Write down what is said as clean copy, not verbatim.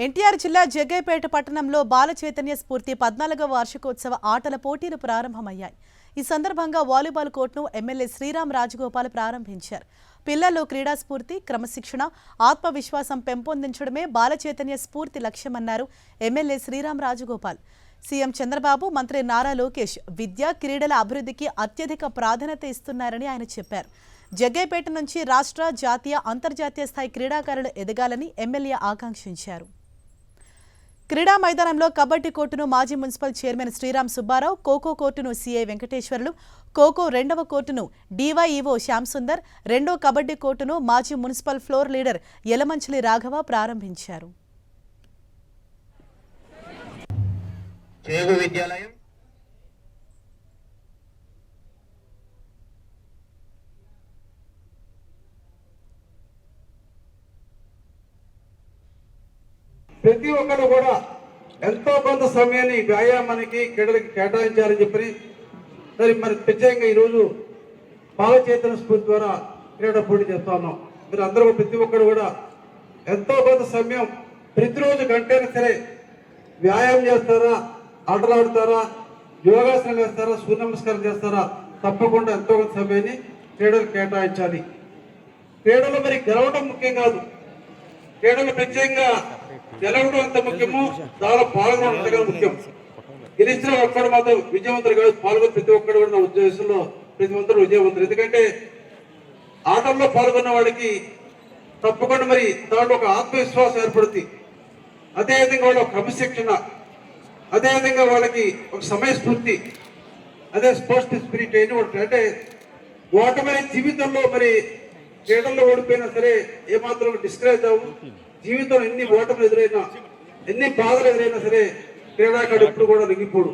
ఎన్టీఆర్ జిల్లా జగ్గయ్యపేట పట్టణంలో బాల చైతన్య స్ఫూర్తి 14వ వార్షికోత్సవ ఆటల పోటీలు ప్రారంభమయ్యాయి. ఈ సందర్భంగా వాలీబాల్ కోర్టును ఎమ్మెల్యే శ్రీరామ్ రాజగోపాల్ ప్రారంభించారు. పిల్లల్లో క్రీడా స్ఫూర్తి, క్రమశిక్షణ, ఆత్మవిశ్వాసం పెంపొందించడమే బాల చైతన్య స్ఫూర్తి లక్ష్యమన్నారు ఎమ్మెల్యే శ్రీరామ్ రాజగోపాల్. సీఎం చంద్రబాబు, మంత్రి నారా లోకేష్ విద్య, క్రీడల అభివృద్ధికి అత్యధిక ప్రాధాన్యత ఇస్తున్నారని ఆయన చెప్పారు. జగ్గయ్యపేట నుంచి రాష్ట్ర, జాతీయ, అంతర్జాతీయ స్థాయి క్రీడాకారులు ఎదగాలని ఎమ్మెల్యే ఆకాంక్షించారు. క్రీడా మైదానంలో కబడ్డీ కోర్టును మాజీ మున్సిపల్ చైర్మన్ శ్రీరామ్ సుబ్బారావు, ఖోఖో కోర్టును సీఐ వెంకటేశ్వర్లు, ఖోఖో 2వ కోర్టును డీవైఈఓ శ్యామ్ సుందర్, 2వ కబడ్డీ కోర్టును మాజీ municipal floor leader Yalamanchili Raghava ప్రారంభించారు. ప్రతి ఒక్కరు కూడా ఎంతో కొంత సమయాన్ని వ్యాయామానికి క్రీడలకి కేటాయించాలని చెప్పి మరి ప్రత్యేకంగా ఈరోజు బాల చైతన్య స్ఫూర్తి ద్వారా క్రీడా పోటీ చేస్తా ఉన్నాం. మీరు అందరూ ప్రతి ఒక్కరు కూడా ఎంతో కొంత సమయం ప్రతిరోజు గంటైనా సరే వ్యాయామం చేస్తారా, ఆటలాడుతారా, యోగాసనం చేస్తారా, సూర్య నమస్కారం చేస్తారా, తప్పకుండా ఎంతో కొంత సమయాన్ని క్రీడలు కేటాయించాలి. క్రీడలు మరి గెలవడం ముఖ్యం కాదు, క్రీడలు ప్రత్యేకంగా గెలవడం ఎంత ముఖ్యమో దానిలో పాల్గొనడం అంతగా ముఖ్యం. గెలిచిన ఒక్కడు మాత్రం విజయవంతుడు కాదు, పాల్గొని ప్రతి ఒక్కరు కూడా నా ఉద్దేశంలో ప్రతి ఒక్కరు విజయవంతులు. ఎందుకంటే ఆటల్లో పాల్గొన్న వాడికి తప్పకుండా మరి దాంట్లో ఒక ఆత్మవిశ్వాసం ఏర్పడుతుంది. అదేవిధంగా వాళ్ళ క్రమశిక్షణ, అదేవిధంగా వాళ్ళకి ఒక సమయస్ఫూర్తి, అదే స్పోర్ట్స్ స్పిరిట్ అయిన అంటే ఓటమైన జీవితంలో మరి క్రీడల్లో ఓడిపోయినా సరే ఏమాత్రం డిస్కరేజ్ అవ్వు. జీవితంలో ఎన్ని ఓటములు ఎదురైనా, ఎన్ని బాధలు ఎదురైనా సరే క్రీడాకారుడు ఎప్పుడు కూడా లొంగిపోడు.